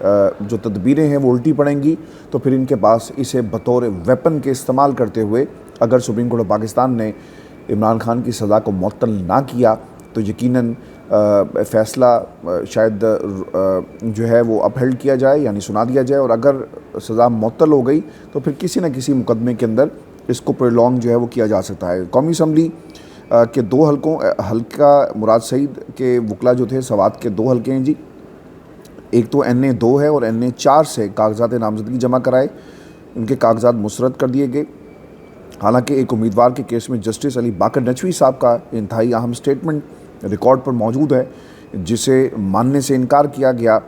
جو تدبیریں ہیں وہ الٹی پڑیں گی تو پھر ان کے پاس اسے بطور ویپن کے استعمال کرتے ہوئے اگر سپریم کورٹ آف پاکستان نے عمران خان کی سزا کو معطل نہ کیا تو یقیناً فیصلہ شاید جو ہے وہ اپہیلڈ کیا جائے یعنی سنا دیا جائے، اور اگر سزا معطل ہو گئی تو پھر کسی نہ کسی مقدمے کے اندر اس کو پرولونگ جو ہے وہ کیا جا سکتا ہے۔ قومی اسمبلی کے 2 حلقوں حلقہ مراد سعید کے وکلا جو تھے سوات کے 2 حلقے ہیں جی، ایک تو NA 2 ہے اور NA 4 سے کاغذات نامزدگی جمع کرائے، ان کے کاغذات مسترد کر دیے گئے۔ حالانکہ ایک امیدوار کے کیس میں جسٹس علی باقر نجوی صاحب کا انتہائی اہم سٹیٹمنٹ ریکارڈ پر موجود ہے جسے ماننے سے انکار کیا گیا،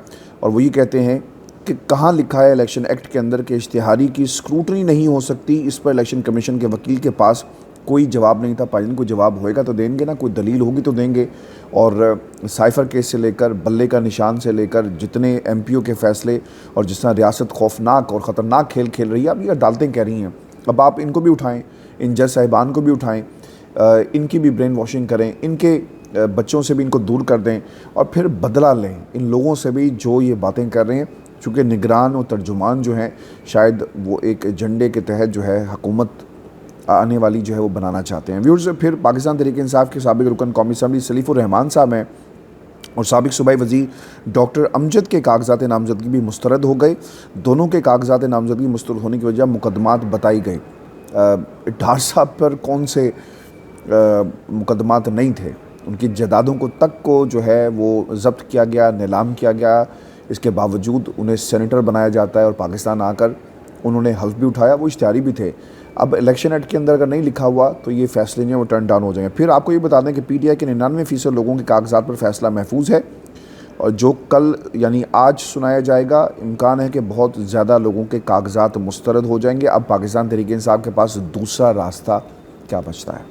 اور وہ یہ کہتے ہیں کہ کہاں لکھا ہے الیکشن ایکٹ کے اندر کہ اشتہاری کی اسکروٹنی نہیں ہو سکتی۔ اس پر الیکشن کمیشن کے وکیل کے پاس کوئی جواب نہیں تھا۔ پائلن کو جواب ہوئے گا تو دیں گے نا، کوئی دلیل ہوگی تو دیں گے، اور سائفر کیس سے لے کر بلے کا نشان سے لے کر جتنے MPO کے فیصلے اور جس طرح ریاست خوفناک اور خطرناک کھیل کھیل رہی ہے، اب یہ عدالتیں کہہ رہی ہیں اب آپ ان کو بھی اٹھائیں، ان جج صاحبان کو بھی اٹھائیں، ان کی بھی برین واشنگ کریں، ان کے بچوں سے بھی ان کو دور کر دیں، اور پھر بدلہ لیں ان لوگوں سے بھی جو یہ باتیں کر رہے ہیں، چونکہ نگران اور ترجمان جو ہیں شاید وہ ایک ایجنڈے کے تحت جو ہے حکومت آنے والی جو ہے وہ بنانا چاہتے ہیں۔ ویورز، پھر پاکستان تحریک انصاف کے سابق رکن قومی اسمبلی سلیف الرحمان صاحب ہیں اور سابق صوبائی وزیر ڈاکٹر امجد کے کاغذات نامزدگی بھی مسترد ہو گئے۔ دونوں کے کاغذات نامزدگی مسترد ہونے کی وجہ مقدمات بتائی گئی۔ ڈار صاحب پر کون سے مقدمات نہیں تھے، ان کی جائیدادوں کو تک کو جو ہے وہ ضبط کیا گیا، نیلام کیا گیا، اس کے باوجود انہیں سینیٹر بنایا جاتا ہے اور پاکستان آ کر انہوں نے حلف بھی اٹھایا، وہ اشتہاری بھی تھے۔ اب الیکشن ایکٹ کے اندر اگر نہیں لکھا ہوا تو یہ فیصلے جو ہیں وہ ٹرن ڈاؤن ہو جائیں گے۔ پھر آپ کو یہ بتا دیں کہ PTI کے 99% لوگوں کے کاغذات پر فیصلہ محفوظ ہے، اور جو کل یعنی آج سنایا جائے گا، امکان ہے کہ بہت زیادہ لوگوں کے کاغذات مسترد ہو جائیں گے۔ اب پاکستان تحریک انصاف کے پاس دوسرا راستہ کیا بچتا ہے؟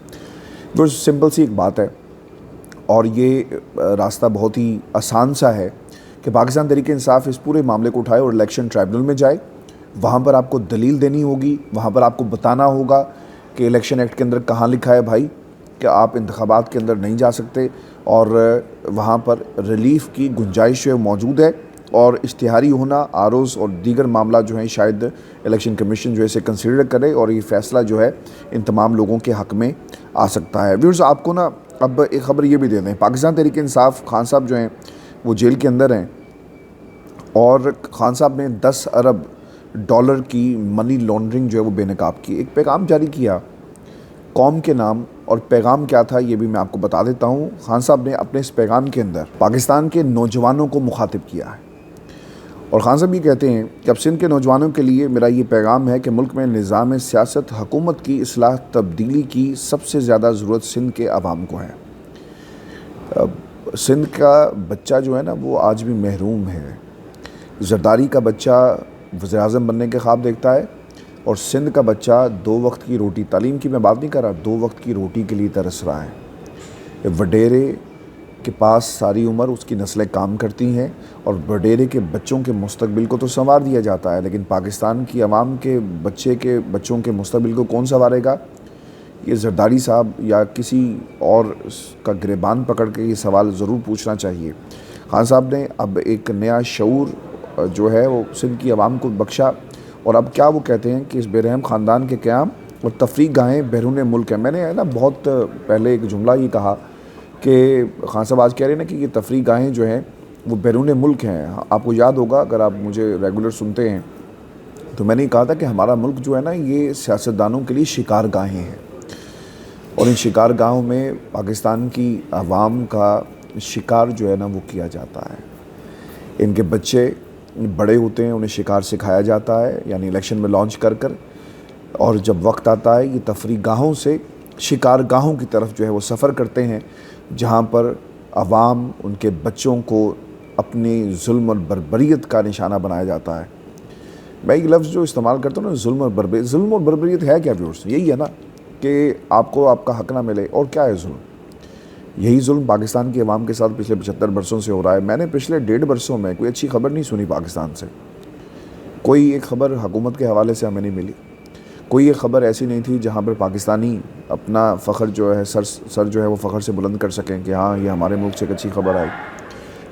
وہ سمپل سی ایک بات ہے، اور یہ راستہ بہت ہی آسان سا ہے کہ پاکستان تحریک انصاف اس پورے معاملے کو اٹھائے اور الیکشن ٹرائبونل میں جائے۔ وہاں پر آپ کو دلیل دینی ہوگی، وہاں پر آپ کو بتانا ہوگا کہ الیکشن ایکٹ کے اندر کہاں لکھا ہے بھائی کہ آپ انتخابات کے اندر نہیں جا سکتے، اور وہاں پر ریلیف کی گنجائش موجود ہے، اور اشتہاری ہونا ROs اور دیگر معاملہ جو ہیں شاید الیکشن کمیشن جو ہے اسے کنسیڈر کرے، اور یہ فیصلہ جو ہے ان تمام لوگوں کے حق میں آ سکتا ہے۔ ویورز، آپ کو نا اب ایک خبر یہ بھی دے دیں، پاکستان تحریک انصاف خان صاحب جو ہیں وہ جیل کے اندر ہیں، اور خان صاحب نے $10 ارب کی منی لانڈرنگ جو ہے وہ بے نقاب کی۔ ایک پیغام جاری کیا قوم کے نام، اور پیغام کیا تھا یہ بھی میں آپ کو بتا دیتا ہوں۔ خان صاحب نے اپنے اس پیغام کے اندر پاکستان کے نوجوانوں کو مخاطب کیا ہے، اور خان صاحب یہ کہتے ہیں کہ اب سندھ کے نوجوانوں کے لیے میرا یہ پیغام ہے کہ ملک میں نظام سیاست حکومت کی اصلاح تبدیلی کی سب سے زیادہ ضرورت سندھ کے عوام کو ہے۔ سندھ کا بچہ جو ہے نا وہ آج بھی محروم ہے۔ زرداری کا بچہ وزیر اعظم بننے کے خواب دیکھتا ہے، اور سندھ کا بچہ 2 وقت کی روٹی، تعلیم کی میں بات نہیں کر رہا، 2 وقت کی روٹی کے لیے ترس رہا ہے۔ وڈیرے کے پاس ساری عمر اس کی نسلیں کام کرتی ہیں، اور وڈیرے کے بچوں کے مستقبل کو تو سنوار دیا جاتا ہے، لیکن پاکستان کی عوام کے بچوں کے مستقبل کو کون سنوارے گا؟ یہ زرداری صاحب یا کسی اور کا گریبان پکڑ کے یہ سوال ضرور پوچھنا چاہیے۔ خان صاحب نے اب ایک نیا شعور جو ہے وہ سندھ کی عوام کو بخشا، اور اب کیا وہ کہتے ہیں کہ اس بے رحم خاندان کے قیام اور تفریح گاہیں بیرون ملک ہیں۔ میں نے نا بہت پہلے ایک جملہ یہ کہا کہ خان صاحب آج کہہ رہے ہیں نا کہ یہ تفریح گاہیں جو ہیں وہ بیرون ملک ہیں۔ آپ کو یاد ہوگا اگر آپ مجھے ریگولر سنتے ہیں تو میں نے کہا تھا کہ ہمارا ملک جو ہے نا یہ سیاستدانوں کے لیے شکار گاہیں ہیں، اور ان شکار گاہوں میں پاکستان کی عوام کا شکار جو ہے نا وہ کیا جاتا ہے۔ ان کے بچے بڑے ہوتے ہیں، انہیں شکار سکھایا جاتا ہے، یعنی الیکشن میں لانچ کر کر، اور جب وقت آتا ہے یہ تفریح گاہوں سے شکار گاہوں کی طرف جو ہے وہ سفر کرتے ہیں، جہاں پر عوام ان کے بچوں کو اپنی ظلم اور بربریت کا نشانہ بنایا جاتا ہے۔ میں یہ لفظ جو استعمال کرتا ہوں نا ظلم اور بربریت ہے کیا ویورز؟ یہی ہے نا کہ آپ کو آپ کا حق نہ ملے، اور کیا ہے ظلم؟ یہی ظلم پاکستان کی عوام کے ساتھ پچھلے 75 برسوں سے ہو رہا ہے۔ میں نے پچھلے 1.5 برسوں میں کوئی اچھی خبر نہیں سنی پاکستان سے، کوئی ایک خبر حکومت کے حوالے سے ہمیں نہیں ملی، کوئی ایک خبر ایسی نہیں تھی جہاں پر پاکستانی اپنا فخر جو ہے سر جو ہے وہ فخر سے بلند کر سکیں کہ ہاں یہ ہمارے ملک سے ایک اچھی خبر آئی۔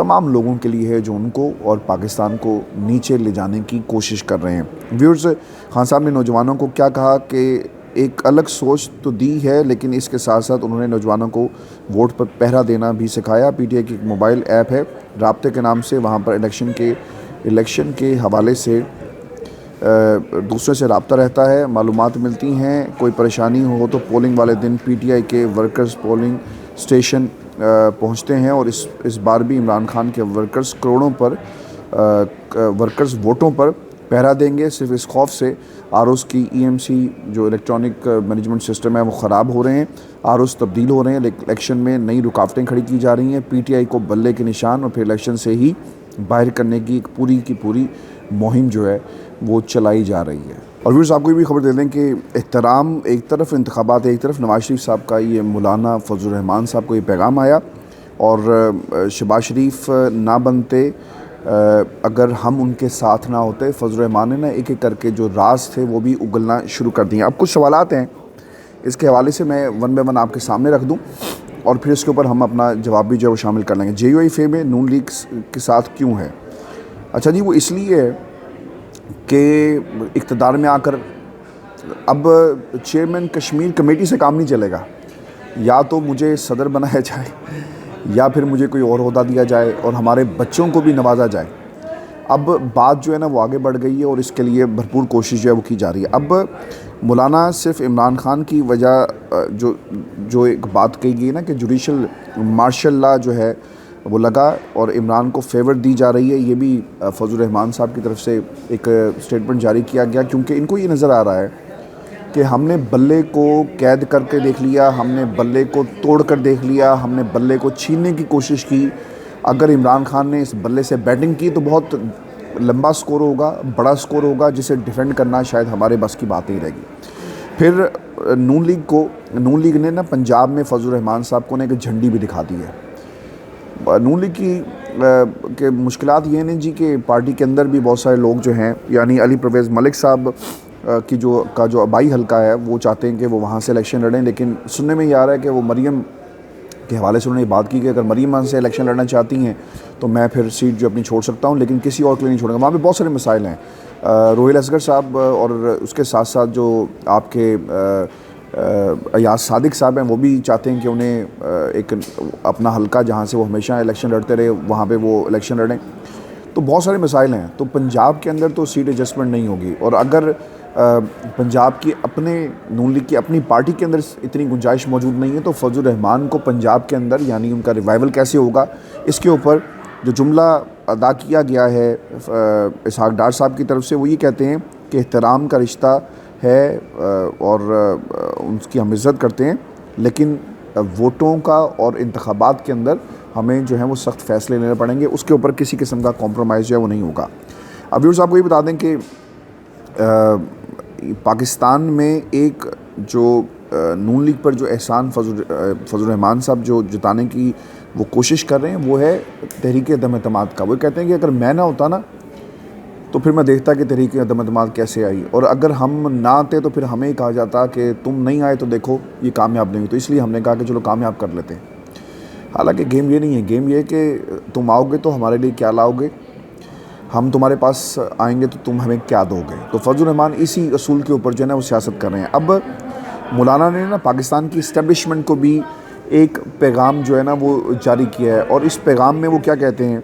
تمام لوگوں کے لیے ہے جو ان کو اور پاکستان کو نیچے لے جانے کی کوشش کر رہے ہیں۔ ویورز، خان صاحب نے نوجوانوں کو کیا کہا کہ ایک الگ سوچ تو دی ہے، لیکن اس کے ساتھ ساتھ انہوں نے نوجوانوں کو ووٹ پر پہرا دینا بھی سکھایا۔ پی ٹی آئی کی ایک موبائل ایپ ہے رابطے کے نام سے، وہاں پر الیکشن کے حوالے سے دوسرے سے رابطہ رہتا ہے، معلومات ملتی ہیں، کوئی پریشانی ہو تو پولنگ والے دن پی ٹی آئی کے ورکرز پولنگ اسٹیشن پہنچتے ہیں، اور اس بار بھی عمران خان کے ورکرز ورکرز ووٹوں پر پہرا دیں گے، صرف اس خوف سے آر اوز کی EMC جو الیکٹرانک مینجمنٹ سسٹم ہے وہ خراب ہو رہے ہیں، آر اوز تبدیل ہو رہے ہیں، الیکشن میں نئی رکاوٹیں کھڑی کی جا رہی ہیں۔ پی ٹی آئی کو بلے کے نشان اور پھر الیکشن سے ہی باہر کرنے کی ایک پوری مہم جو ہے وہ چلائی جا رہی ہے۔ اور ویورز، آپ کو یہ بھی خبر دے دیں کہ احترام ایک طرف، انتخابات ایک طرف، نواز شریف صاحب کا یہ مولانا فضل الرحمان صاحب کو یہ پیغام آیا، اور شہباز شریف نہ بنتے اگر ہم ان کے ساتھ نہ ہوتے۔ فضل الرحمان نے ایک ایک کر کے جو راز تھے وہ بھی اگلنا شروع کر دیے۔ اب کچھ سوالات ہیں، اس کے حوالے سے میں ون بائی ون آپ کے سامنے رکھ دوں، اور پھر اس کے اوپر ہم اپنا جواب بھی جو ہے وہ شامل کر لیں گے۔ JUI میں نون لیگ کے ساتھ کیوں ہے؟ اچھا جی، وہ اس لیے ہے کہ اقتدار میں آ کر اب چیئرمین کشمیر کمیٹی سے کام نہیں چلے گا، یا تو مجھے صدر بنایا جائے یا پھر مجھے کوئی اور عہدہ دیا جائے اور ہمارے بچوں کو بھی نوازا جائے۔ اب بات جو ہے نا وہ آگے بڑھ گئی ہے، اور اس کے لیے بھرپور کوشش جو ہے وہ کی جا رہی ہے۔ اب مولانا صرف عمران خان کی وجہ جو ایک بات کہی گئی نا کہ جوڈیشل مارشل لا جو ہے وہ لگا اور عمران کو فیور دی جا رہی ہے، یہ بھی فضل الرحمان صاحب کی طرف سے ایک سٹیٹمنٹ جاری کیا گیا، کیونکہ ان کو یہ نظر آ رہا ہے کہ ہم نے بلے کو قید کر کے دیکھ لیا، ہم نے بلے کو توڑ کر دیکھ لیا، ہم نے بلے کو چھیننے کی کوشش کی۔ اگر عمران خان نے اس بلے سے بیٹنگ کی تو بہت لمبا سکور ہوگا، بڑا سکور ہوگا، جسے ڈیفینڈ کرنا شاید ہمارے بس کی بات نہیں رہے گی۔ پھر نون لیگ نے نا پنجاب میں فضل الرحمان صاحب کو نے ایک جھنڈی بھی دکھا دی ہے۔ نون لیگ کی مشکلات یہ ہیں جی کہ پارٹی کے اندر بھی بہت سارے لوگ جو ہیں، یعنی علی پرویز ملک صاحب کی جو آبائی حلقہ ہے وہ چاہتے ہیں کہ وہ وہاں سے الیکشن لڑیں، لیکن سننے میں یہ آ رہا ہے کہ وہ مریم کے حوالے سے انہوں نے بات کی کہ اگر مریم وہاں سے الیکشن لڑنا چاہتی ہیں تو میں پھر سیٹ جو اپنی چھوڑ سکتا ہوں، لیکن کسی اور کے لیے نہیں چھوڑوں گا۔ وہاں پہ بہت سارے مسائل ہیں۔ روہیل اصغر صاحب اور اس کے ساتھ ساتھ جو آپ کے ایاز صادق صاحب ہیں وہ بھی چاہتے ہیں کہ انہیں ایک اپنا حلقہ جہاں سے وہ ہمیشہ الیکشن لڑتے رہے وہاں پہ وہ الیکشن لڑیں۔ تو بہت سارے مسائل ہیں، تو پنجاب کے اندر تو سیٹ ایڈجسٹمنٹ نہیں ہوگی، اور اگر پنجاب کی اپنے نون لیگ کی اپنی پارٹی کے اندر اتنی گنجائش موجود نہیں ہے تو فضل الرحمان کو پنجاب کے اندر یعنی ان کا ریوائول کیسے ہوگا؟ اس کے اوپر جو جملہ ادا کیا گیا ہے اسحاق ڈار صاحب کی طرف سے، وہ یہ کہتے ہیں کہ احترام کا رشتہ ہے اور ان کی ہم عزت کرتے ہیں، لیکن ووٹوں کا اور انتخابات کے اندر ہمیں جو ہے وہ سخت فیصلے لینے پڑیں گے، اس کے اوپر کسی قسم کا کمپرومائز جو ہے وہ نہیں ہوگا۔ اب ویورز، آپ کو یہ بتا دیں کہ پاکستان میں ایک جو نون لیگ پر جو احسان فضل الرحمان صاحب جو جتانے کی وہ کوشش کر رہے ہیں وہ ہے تحریک عدم اعتماد کا۔ وہ کہتے ہیں کہ اگر میں نہ ہوتا نا تو پھر میں دیکھتا کہ تحریک عدم اعتماد کیسے آئی، اور اگر ہم نہ آتے تو پھر ہمیں کہا جاتا کہ تم نہیں آئے تو دیکھو یہ کامیاب نہیں ہوئی، تو اس لیے ہم نے کہا کہ چلو کامیاب کر لیتے ہیں۔ حالانکہ گیم یہ نہیں ہے، گیم یہ ہے کہ تم آؤ گے تو ہمارے لیے کیا لاؤ گے، ہم تمہارے پاس آئیں گے تو تم ہمیں کیا دو گے۔ تو فضل الرحمان اسی اصول کے اوپر جو ہے نا وہ سیاست کر رہے ہیں۔ اب مولانا نے نا پاکستان کی اسٹیبلشمنٹ کو بھی ایک پیغام جو ہے نا وہ جاری کیا ہے، اور اس پیغام میں وہ کیا کہتے ہیں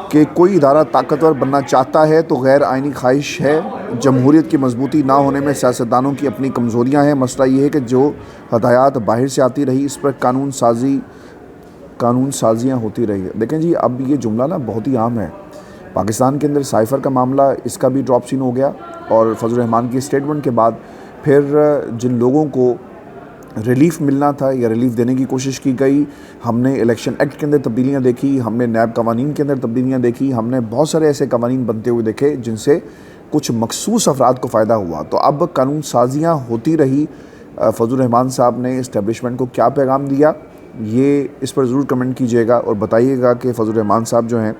کہ کوئی ادارہ طاقتور بننا چاہتا ہے تو غیر آئینی خواہش ہے، جمہوریت کی مضبوطی نہ ہونے میں سیاستدانوں کی اپنی کمزوریاں ہیں، مسئلہ یہ ہے کہ جو ہدایات باہر سے آتی رہی اس پر قانون سازیاں ہوتی رہی۔ دیکھیں جی، اب یہ جملہ نا بہت ہی عام ہے پاکستان کے اندر۔ سائفر کا معاملہ اس کا بھی ڈراپ سین ہو گیا، اور فضل الرحمان کی اسٹیٹمنٹ کے بعد پھر جن لوگوں کو ریلیف ملنا تھا یا ریلیف دینے کی کوشش کی گئی، ہم نے الیکشن ایکٹ کے اندر تبدیلیاں دیکھی، ہم نے نیب قوانین کے اندر تبدیلیاں دیکھی، ہم نے بہت سارے ایسے قوانین بنتے ہوئے دیکھے جن سے کچھ مخصوص افراد کو فائدہ ہوا۔ تو اب قانون سازیاں ہوتی رہی۔ فضل الرحمان صاحب نے اسٹیبلشمنٹ کو کیا پیغام دیا، یہ اس پر ضرور کمنٹ کیجیے گا اور بتائیے گا کہ فضل الرحمان صاحب جو ہیں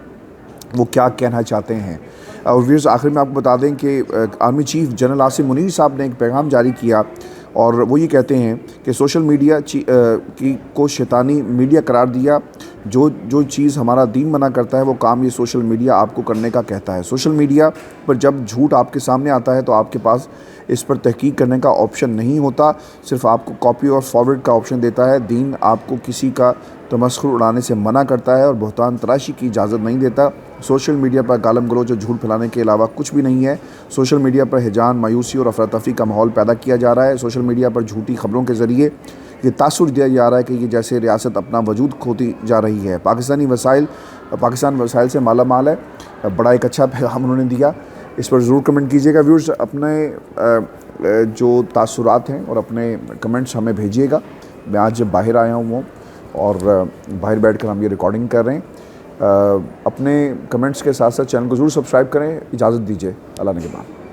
وہ کیا کہنا چاہتے ہیں۔ اور ویورز، آخر میں آپ کو بتا دیں کہ army chief general Asim Munir صاحب نے ایک پیغام جاری کیا، اور وہ یہ کہتے ہیں کہ سوشل میڈیا کو شیطانی میڈیا قرار دیا، جو چیز ہمارا دین منع کرتا ہے وہ کام یہ سوشل میڈیا آپ کو کرنے کا کہتا ہے. سوشل میڈیا پر جب جھوٹ آپ کے سامنے آتا ہے تو آپ کے پاس اس پر تحقیق کرنے کا آپشن نہیں ہوتا, صرف آپ کو کاپی اور فارورڈ کا آپشن دیتا ہے. دین آپ کو کسی کا تمسخر اڑانے سے منع کرتا ہے اور بہتان تراشی کی اجازت نہیں دیتا. سوشل میڈیا پر گالم گلوچ اور جھوٹ پھیلانے کے علاوہ کچھ بھی نہیں ہے. سوشل میڈیا پر ہیجان, مایوسی اور افراتفری کا ماحول پیدا کیا جا رہا ہے. سوشل میڈیا پر جھوٹی خبروں کے ذریعے یہ تاثر دیا جا رہا ہے کہ یہ جیسے ریاست اپنا وجود کھوتی جا رہی ہے. پاکستان وسائل سے مالا مال ہے. بڑا ایک اچھا پیغام انہوں نے دیا, اس پر ضرور کمنٹ کیجیے گا. ویورز اپنے جو تاثرات ہیں اور اپنے کمنٹس ہمیں بھیجیے گا. میں آج باہر آیا ہوں اور باہر بیٹھ کر ہم یہ ریکارڈنگ کر رہے ہیں. اپنے کمنٹس کے ساتھ ساتھ چینل کو ضرور سبسکرائب کریں. اجازت دیجیے, اللہ نگہبان.